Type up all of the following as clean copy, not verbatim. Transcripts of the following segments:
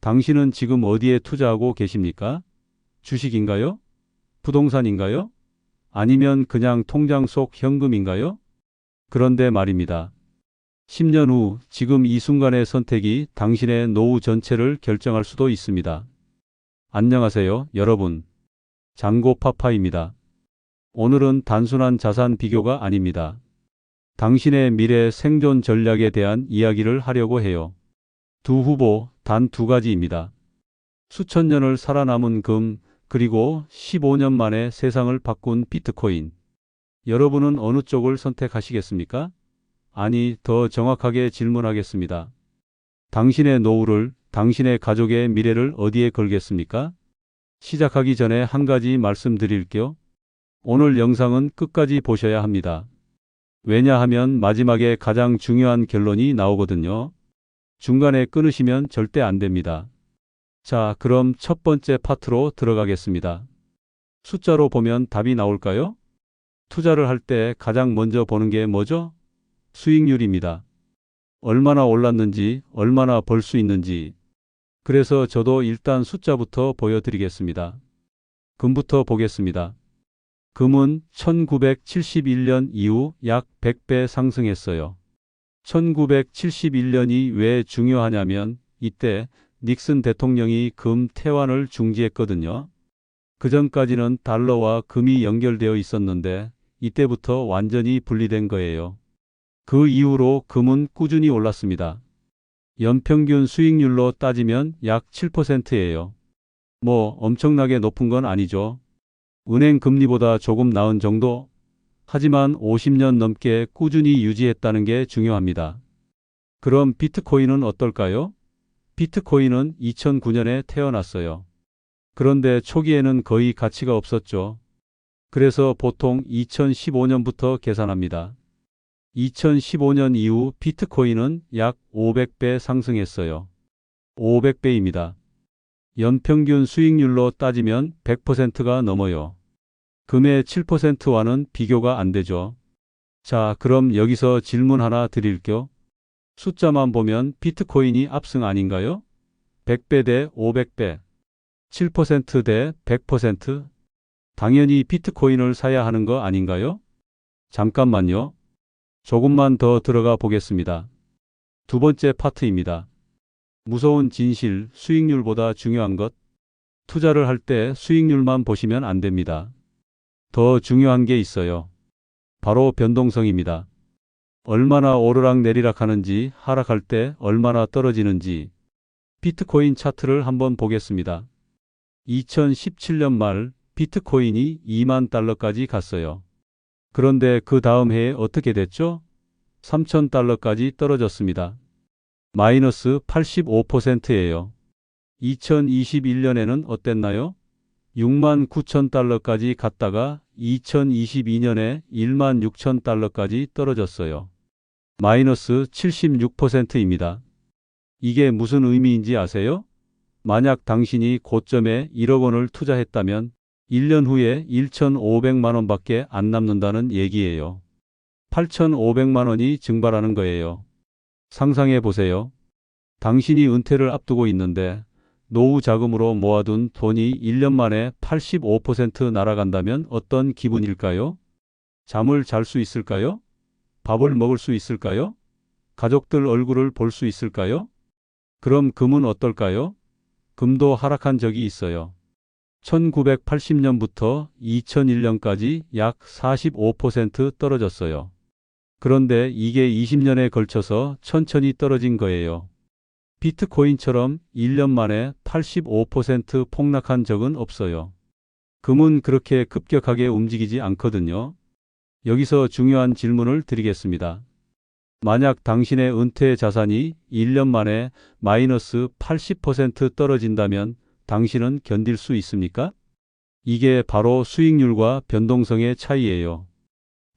당신은 지금 어디에 투자하고 계십니까? 주식인가요? 부동산인가요? 아니면 그냥 통장 속 현금인가요? 그런데 말입니다. 10년 후 지금 이 순간의 선택이 당신의 노후 전체를 결정할 수도 있습니다. 안녕하세요, 여러분. 장고파파입니다. 오늘은 단순한 자산 비교가 아닙니다. 당신의 미래 생존 전략에 대한 이야기를 하려고 해요. 두 후보 단 두 가지입니다. 수천 년을 살아남은 금, 그리고 15년 만에 세상을 바꾼 비트코인. 여러분은 어느 쪽을 선택하시겠습니까? 아니, 더 정확하게 질문하겠습니다. 당신의 노후를, 당신의 가족의 미래를 어디에 걸겠습니까? 시작하기 전에 한 가지 말씀드릴게요. 오늘 영상은 끝까지 보셔야 합니다. 왜냐하면 마지막에 가장 중요한 결론이 나오거든요. 중간에 끊으시면 절대 안 됩니다. 자, 그럼 첫 번째 파트로 들어가겠습니다. 숫자로 보면 답이 나올까요? 투자를 할 때 가장 먼저 보는 게 뭐죠? 수익률입니다. 얼마나 올랐는지, 얼마나 벌 수 있는지. 그래서 저도 일단 숫자부터 보여드리겠습니다. 금부터 보겠습니다. 금은 1971년 이후 약 100배 상승했어요. 1971년이 왜 중요하냐면 이때 닉슨 대통령이 금 태환을 중지했거든요. 그 전까지는 달러와 금이 연결되어 있었는데 이때부터 완전히 분리된 거예요. 그 이후로 금은 꾸준히 올랐습니다. 연평균 수익률로 따지면 약 7%예요. 뭐 엄청나게 높은 건 아니죠. 은행 금리보다 조금 나은 정도? 하지만 50년 넘게 꾸준히 유지했다는 게 중요합니다. 그럼 비트코인은 어떨까요? 비트코인은 2009년에 태어났어요. 그런데 초기에는 거의 가치가 없었죠. 그래서 보통 2015년부터 계산합니다. 2015년 이후 비트코인은 약 500배 상승했어요. 500배입니다. 연평균 수익률로 따지면 100%가 넘어요. 금의 7%와는 비교가 안 되죠. 자, 그럼 여기서 질문 하나 드릴게요. 숫자만 보면 비트코인이 압승 아닌가요? 100배 대 500배, 7%대 100%? 당연히 비트코인을 사야 하는 거 아닌가요? 잠깐만요. 조금만 더 들어가 보겠습니다. 두 번째 파트입니다. 무서운 진실, 수익률보다 중요한 것. 투자를 할 때 수익률만 보시면 안 됩니다. 더 중요한 게 있어요. 바로 변동성입니다. 얼마나 오르락내리락 하는지, 하락할 때 얼마나 떨어지는지. 비트코인 차트를 한번 보겠습니다. 2017년 말 비트코인이 2만 달러까지 갔어요. 그런데 그 다음 해에 어떻게 됐죠? 3천 달러까지 떨어졌습니다. 마이너스 85%예요. 2021년에는 어땠나요? 6만 9천 달러까지 갔다가 2022년에 1만 6천 달러까지 떨어졌어요. 마이너스 76%입니다. 이게 무슨 의미인지 아세요? 만약 당신이 고점에 1억 원을 투자했다면 1년 후에 1,500만 원밖에 안 남는다는 얘기예요. 8,500만 원이 증발하는 거예요. 상상해 보세요. 당신이 은퇴를 앞두고 있는데 노후 자금으로 모아둔 돈이 1년 만에 85% 날아간다면 어떤 기분일까요? 잠을 잘 수 있을까요? 밥을 먹을 수 있을까요? 가족들 얼굴을 볼 수 있을까요? 그럼 금은 어떨까요? 금도 하락한 적이 있어요. 1980년부터 2001년까지 약 45% 떨어졌어요. 그런데 이게 20년에 걸쳐서 천천히 떨어진 거예요. 비트코인처럼 1년 만에 85% 폭락한 적은 없어요. 금은 그렇게 급격하게 움직이지 않거든요. 여기서 중요한 질문을 드리겠습니다. 만약 당신의 은퇴 자산이 1년 만에 마이너스 80% 떨어진다면 당신은 견딜 수 있습니까? 이게 바로 수익률과 변동성의 차이예요.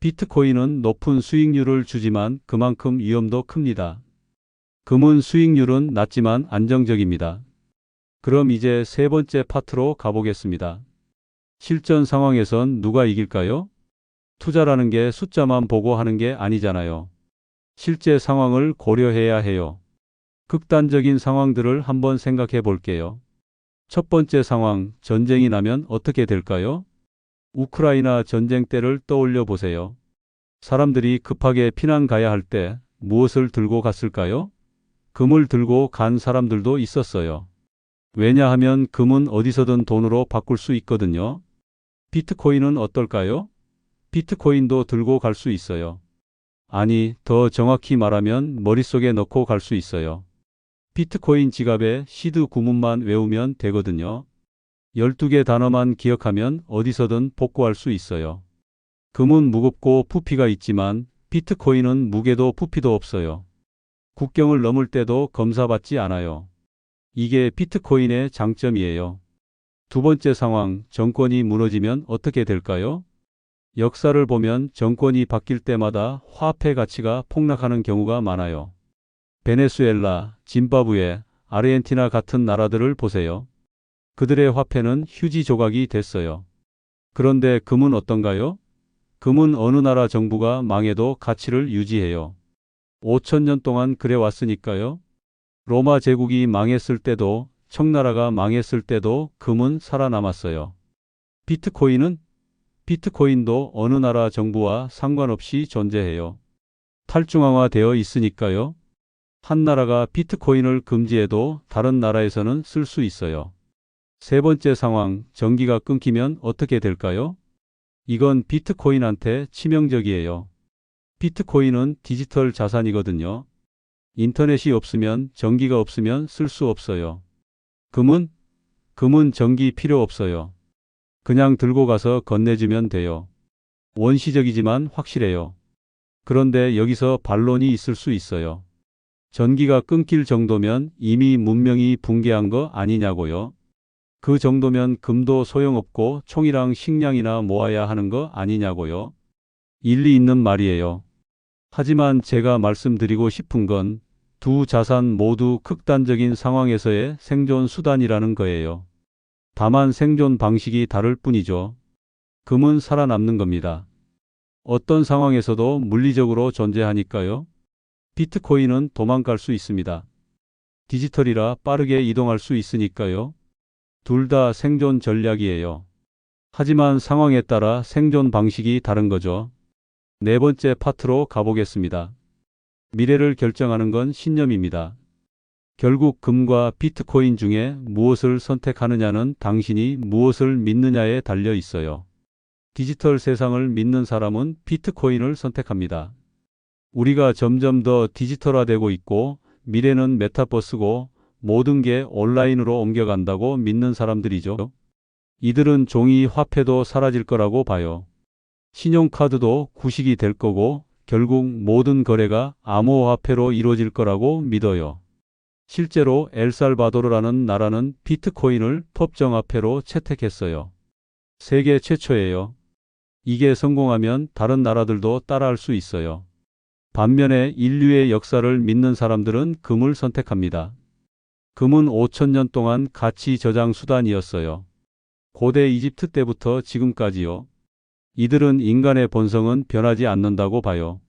비트코인은 높은 수익률을 주지만 그만큼 위험도 큽니다. 금은 수익률은 낮지만 안정적입니다. 그럼 이제 세 번째 파트로 가보겠습니다. 실전 상황에선 누가 이길까요? 투자라는 게 숫자만 보고 하는 게 아니잖아요. 실제 상황을 고려해야 해요. 극단적인 상황들을 한번 생각해 볼게요. 첫 번째 상황, 전쟁이 나면 어떻게 될까요? 우크라이나 전쟁 때를 떠올려 보세요. 사람들이 급하게 피난 가야 할 때 무엇을 들고 갔을까요? 금을 들고 간 사람들도 있었어요. 왜냐하면 금은 어디서든 돈으로 바꿀 수 있거든요. 비트코인은 어떨까요? 비트코인도 들고 갈 수 있어요. 아니, 더 정확히 말하면 머릿속에 넣고 갈 수 있어요. 비트코인 지갑에 시드 구문만 외우면 되거든요. 12개 단어만 기억하면 어디서든 복구할 수 있어요. 금은 무겁고 부피가 있지만 비트코인은 무게도 부피도 없어요. 국경을 넘을 때도 검사받지 않아요. 이게 비트코인의 장점이에요. 두 번째 상황, 정권이 무너지면 어떻게 될까요? 역사를 보면 정권이 바뀔 때마다 화폐 가치가 폭락하는 경우가 많아요. 베네수엘라, 짐바브웨, 아르헨티나 같은 나라들을 보세요. 그들의 화폐는 휴지 조각이 됐어요. 그런데 금은 어떤가요? 금은 어느 나라 정부가 망해도 가치를 유지해요. 5천년 동안 그래 왔으니까요. 로마 제국이 망했을 때도, 청나라가 망했을 때도 금은 살아남았어요. 비트코인은? 비트코인도 어느 나라 정부와 상관없이 존재해요. 탈중앙화되어 있으니까요. 한 나라가 비트코인을 금지해도 다른 나라에서는 쓸 수 있어요. 세 번째 상황, 전기가 끊기면 어떻게 될까요? 이건 비트코인한테 치명적이에요. 비트코인은 디지털 자산이거든요. 인터넷이 없으면, 전기가 없으면 쓸 수 없어요. 금은? 금은 전기 필요 없어요. 그냥 들고 가서 건네주면 돼요. 원시적이지만 확실해요. 그런데 여기서 반론이 있을 수 있어요. 전기가 끊길 정도면 이미 문명이 붕괴한 거 아니냐고요? 그 정도면 금도 소용없고 총이랑 식량이나 모아야 하는 거 아니냐고요? 일리 있는 말이에요. 하지만 제가 말씀드리고 싶은 건 두 자산 모두 극단적인 상황에서의 생존 수단이라는 거예요. 다만 생존 방식이 다를 뿐이죠. 금은 살아남는 겁니다. 어떤 상황에서도 물리적으로 존재하니까요. 비트코인은 도망갈 수 있습니다. 디지털이라 빠르게 이동할 수 있으니까요. 둘 다 생존 전략이에요. 하지만 상황에 따라 생존 방식이 다른 거죠. 네 번째 파트로 가보겠습니다. 미래를 결정하는 건 신념입니다. 결국 금과 비트코인 중에 무엇을 선택하느냐는 당신이 무엇을 믿느냐에 달려 있어요. 디지털 세상을 믿는 사람은 비트코인을 선택합니다. 우리가 점점 더 디지털화되고 있고 미래는 메타버스고 모든 게 온라인으로 옮겨간다고 믿는 사람들이죠. 이들은 종이 화폐도 사라질 거라고 봐요. 신용카드도 구식이 될 거고 결국 모든 거래가 암호화폐로 이루어질 거라고 믿어요. 실제로 엘살바도르라는 나라는 비트코인을 법정화폐로 채택했어요. 세계 최초예요. 이게 성공하면 다른 나라들도 따라할 수 있어요. 반면에 인류의 역사를 믿는 사람들은 금을 선택합니다. 금은 5천년 동안 가치 저장 수단이었어요. 고대 이집트 때부터 지금까지요. 이들은 인간의 본성은 변하지 않는다고 봐요.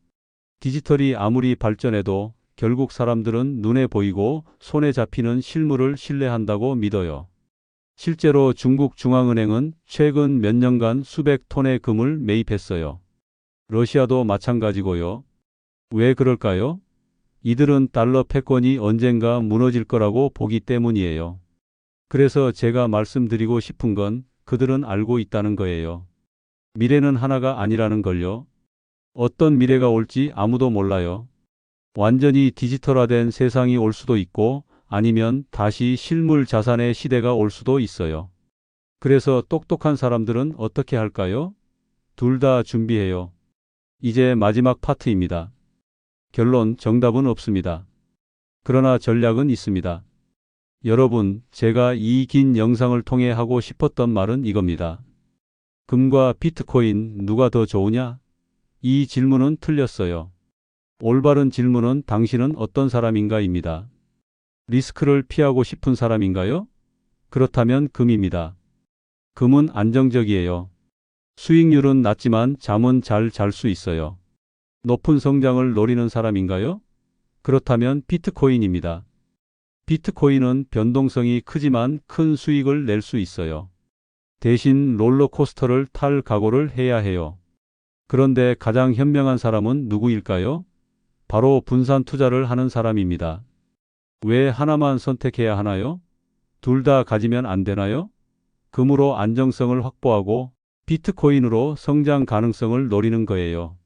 디지털이 아무리 발전해도 결국 사람들은 눈에 보이고 손에 잡히는 실물을 신뢰한다고 믿어요. 실제로 중국 중앙은행은 최근 몇 년간 수백 톤의 금을 매입했어요. 러시아도 마찬가지고요. 왜 그럴까요? 이들은 달러 패권이 언젠가 무너질 거라고 보기 때문이에요. 그래서 제가 말씀드리고 싶은 건 그들은 알고 있다는 거예요. 미래는 하나가 아니라는 걸요. 어떤 미래가 올지 아무도 몰라요. 완전히 디지털화된 세상이 올 수도 있고 아니면 다시 실물 자산의 시대가 올 수도 있어요. 그래서 똑똑한 사람들은 어떻게 할까요? 둘 다 준비해요. 이제 마지막 파트입니다. 결론, 정답은 없습니다. 그러나 전략은 있습니다. 여러분, 제가 이 긴 영상을 통해 하고 싶었던 말은 이겁니다. 금과 비트코인 누가 더 좋으냐? 이 질문은 틀렸어요. 올바른 질문은 당신은 어떤 사람인가입니다. 리스크를 피하고 싶은 사람인가요? 그렇다면 금입니다. 금은 안정적이에요. 수익률은 낮지만 잠은 잘 잘 수 있어요. 높은 성장을 노리는 사람인가요? 그렇다면 비트코인입니다. 비트코인은 변동성이 크지만 큰 수익을 낼 수 있어요. 대신 롤러코스터를 탈 각오를 해야 해요. 그런데 가장 현명한 사람은 누구일까요? 바로 분산 투자를 하는 사람입니다. 왜 하나만 선택해야 하나요? 둘 다 가지면 안 되나요? 금으로 안정성을 확보하고 비트코인으로 성장 가능성을 노리는 거예요.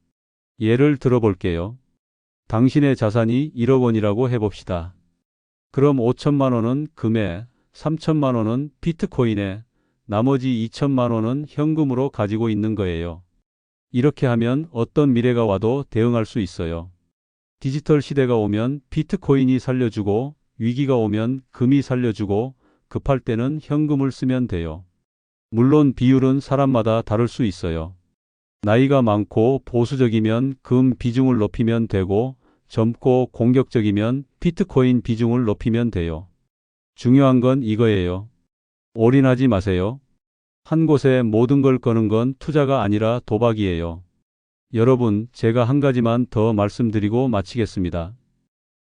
예를 들어볼게요. 당신의 자산이 1억 원이라고 해봅시다. 그럼 5천만 원은 금에, 3천만 원은 비트코인에, 나머지 2천만 원은 현금으로 가지고 있는 거예요. 이렇게 하면 어떤 미래가 와도 대응할 수 있어요. 디지털 시대가 오면 비트코인이 살려주고, 위기가 오면 금이 살려주고, 급할 때는 현금을 쓰면 돼요. 물론 비율은 사람마다 다를 수 있어요. 나이가 많고 보수적이면 금 비중을 높이면 되고, 젊고 공격적이면 비트코인 비중을 높이면 돼요. 중요한 건 이거예요. 올인하지 마세요. 한 곳에 모든 걸 거는 건 투자가 아니라 도박이에요. 여러분, 제가 한 가지만 더 말씀드리고 마치겠습니다.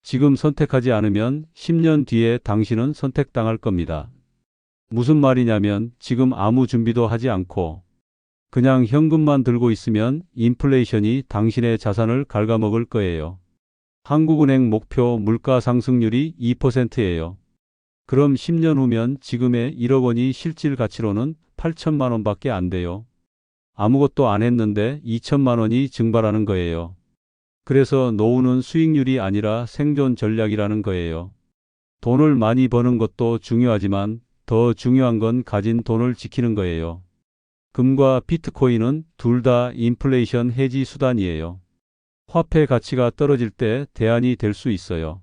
지금 선택하지 않으면 10년 뒤에 당신은 선택당할 겁니다. 무슨 말이냐면 지금 아무 준비도 하지 않고 그냥 현금만 들고 있으면 인플레이션이 당신의 자산을 갉아먹을 거예요. 한국은행 목표 물가 상승률이 2%예요. 그럼 10년 후면 지금의 1억 원이 실질 가치로는 8천만 원밖에 안 돼요. 아무것도 안 했는데 2천만 원이 증발하는 거예요. 그래서 노후는 수익률이 아니라 생존 전략이라는 거예요. 돈을 많이 버는 것도 중요하지만 더 중요한 건 가진 돈을 지키는 거예요. 금과 비트코인은 둘 다 인플레이션 해지 수단이에요. 화폐 가치가 떨어질 때 대안이 될 수 있어요.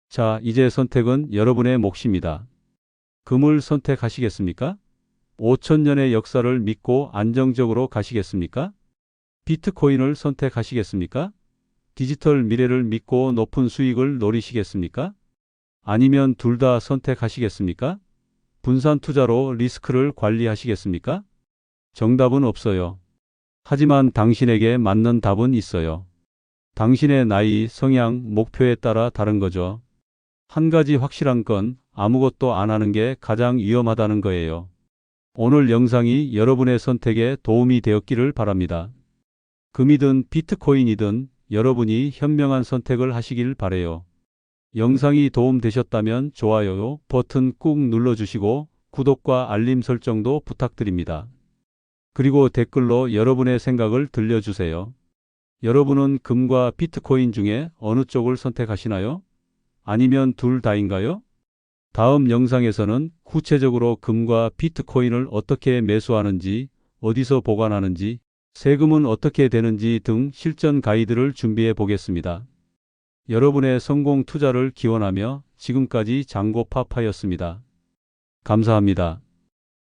자, 이제 선택은 여러분의 몫입니다. 금을 선택하시겠습니까? 5천년의 역사를 믿고 안정적으로 가시겠습니까? 비트코인을 선택하시겠습니까? 디지털 미래를 믿고 높은 수익을 노리시겠습니까? 아니면 둘 다 선택하시겠습니까? 분산 투자로 리스크를 관리하시겠습니까? 정답은 없어요. 하지만 당신에게 맞는 답은 있어요. 당신의 나이, 성향, 목표에 따라 다른 거죠. 한 가지 확실한 건 아무것도 안 하는 게 가장 위험하다는 거예요. 오늘 영상이 여러분의 선택에 도움이 되었기를 바랍니다. 금이든 비트코인이든 여러분이 현명한 선택을 하시길 바래요. 영상이 도움되셨다면 좋아요 버튼 꾹 눌러주시고 구독과 알림 설정도 부탁드립니다. 그리고 댓글로 여러분의 생각을 들려주세요. 여러분은 금과 비트코인 중에 어느 쪽을 선택하시나요? 아니면 둘 다인가요? 다음 영상에서는 구체적으로 금과 비트코인을 어떻게 매수하는지, 어디서 보관하는지, 세금은 어떻게 되는지 등 실전 가이드를 준비해 보겠습니다. 여러분의 성공 투자를 기원하며 지금까지 장고파파였습니다. 감사합니다.